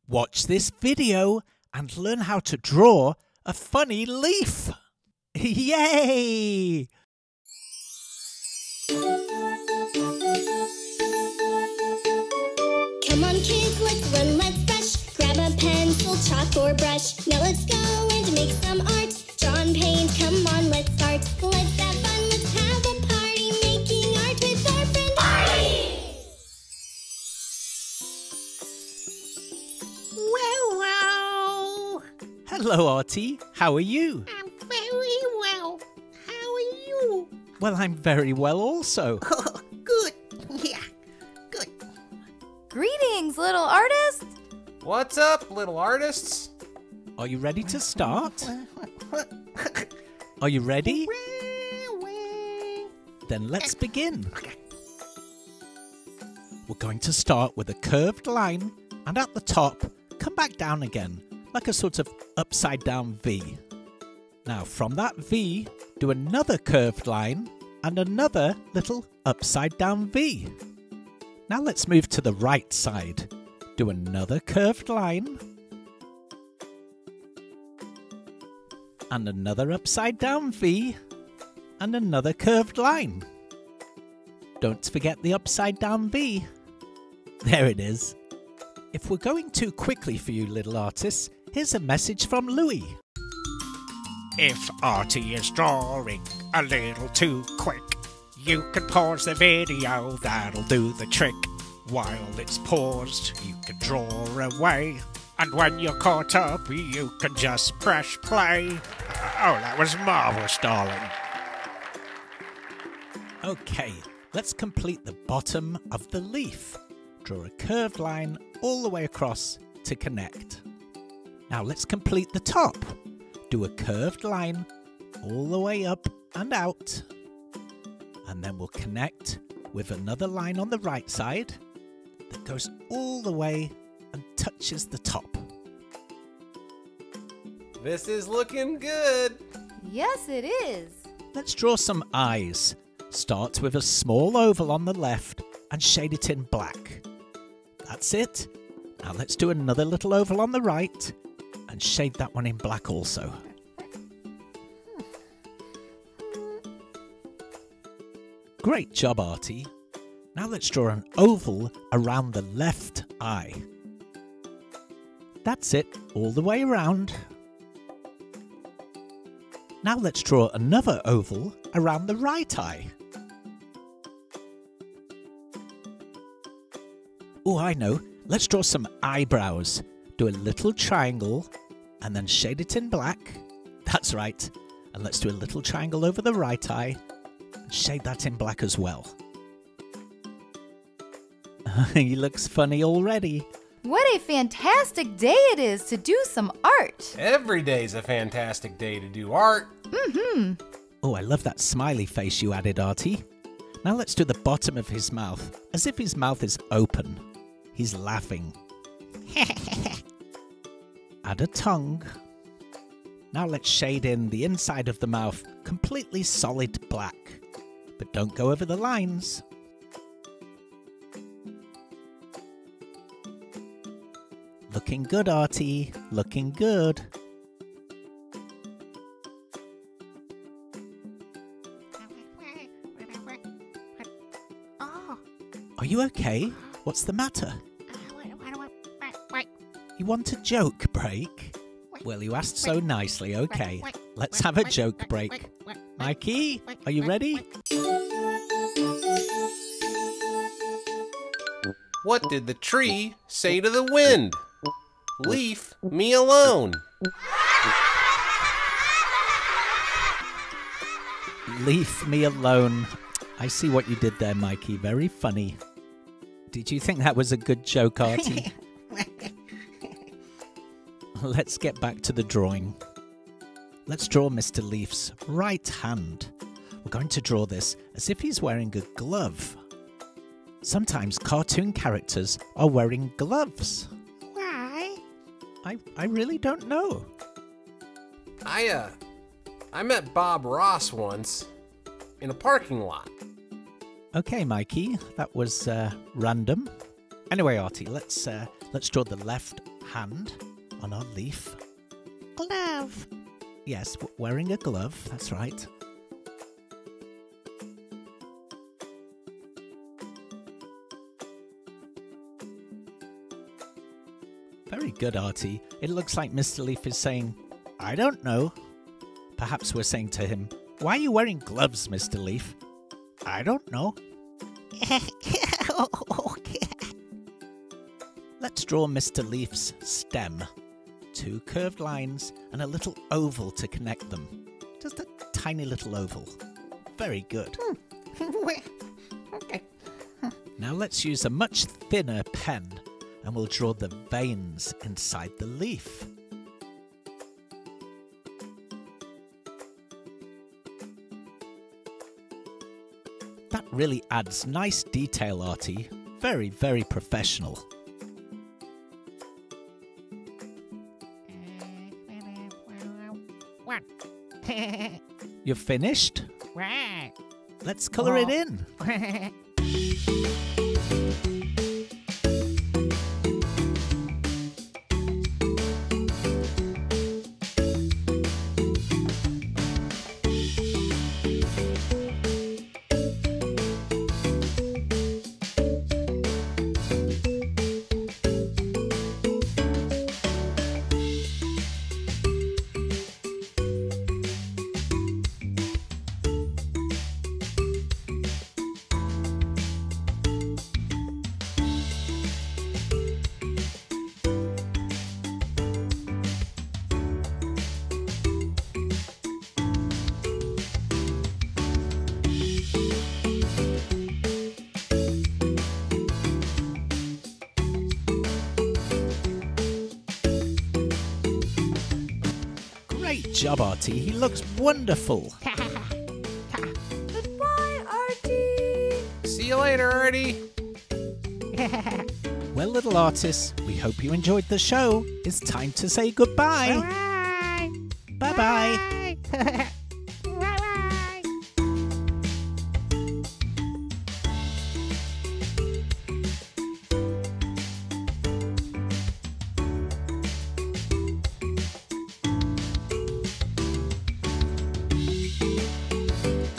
Watch this video and learn how to draw a funny leaf. Yay! Come on kids, let's learn, let's brush. Grab a pencil, chalk or brush. Now let's go and make some art. Draw and paint, come on, let's start. Let's have fun, let's have a party. Making art with our friend Artie. Wow! Hello, Artie. How are you? I'm very well. How are you? Well, I'm very well also. Oh, good. Yeah, good. Greetings, little artist! What's up, little artists? Are you ready to start? Are you ready? Then let's begin. We're going to start with a curved line, and at the top, come back down again, like a sort of upside down V. Now from that V, do another curved line and another little upside down V. Now let's move to the right side. Do another curved line and another upside down V and another curved line. Don't forget the upside down V. There it is. If we're going too quickly for you little artists, here's a message from Louis. If Artie is drawing a little too quick, you can pause the video, that'll do the trick. While it's paused, you can draw away. And when you're caught up, you can just press play. Oh, that was marvellous, darling. Okay, let's complete the bottom of the leaf. Draw a curved line all the way across to connect. Now let's complete the top. Do a curved line all the way up and out. And then we'll connect with another line on the right side that goes all the way and touches the top. This is looking good. Yes, it is. Let's draw some eyes. Start with a small oval on the left and shade it in black. That's it. Now let's do another little oval on the right and shade that one in black also. Great job, Artie. Now let's draw an oval around the left eye. That's it, all the way around. Now let's draw another oval around the right eye. Oh, I know. Let's draw some eyebrows. Do a little triangle and then shade it in black. That's right. And let's do a little triangle over the right eye and shade that in black as well. He looks funny already. What a fantastic day it is to do some art. Every day's a fantastic day to do art. Oh, I love that smiley face you added, Artie. Now let's do the bottom of his mouth, as if his mouth is open. He's laughing. Add a tongue. Now let's shade in the inside of the mouth, completely solid black. But don't go over the lines. Looking good, Artie. Looking good. Oh, Are you okay? What's the matter? You want a joke break? Well, you asked so nicely. Okay, let's have a joke break. Mikey, are you ready? What did the tree say to the wind? Leave me alone. Leave me alone. I see what you did there, Mikey. Very funny. Did you think that was a good joke, Artie? Let's get back to the drawing. Let's draw Mr. Leaf's right hand. We're going to draw this as if he's wearing a glove. Sometimes cartoon characters are wearing gloves. why? I really don't know. I met Bob Ross once in a parking lot. Okay, Mikey, that was random. Anyway, Artie, let's draw the left hand on our leaf. Glove. Yes, wearing a glove, that's right. Very good, Artie. It looks like Mr. Leaf is saying, I don't know. Perhaps we're saying to him, why are you wearing gloves, Mr. Leaf? I don't know. Let's draw Mr. Leaf's stem. 2 curved lines and a little oval to connect them. Just a tiny little oval. Very good. Okay. Now let's use a much thinner pen and we'll draw the veins inside the leaf. That really adds nice detail, Artie. Very, very professional. One. You're finished? Right. Let's colour it in. Great job, Artie. He looks wonderful. Goodbye, Artie. See you later, Artie. Well, little artists, we hope you enjoyed the show. It's time to say goodbye. Bye. Bye-bye. Bye.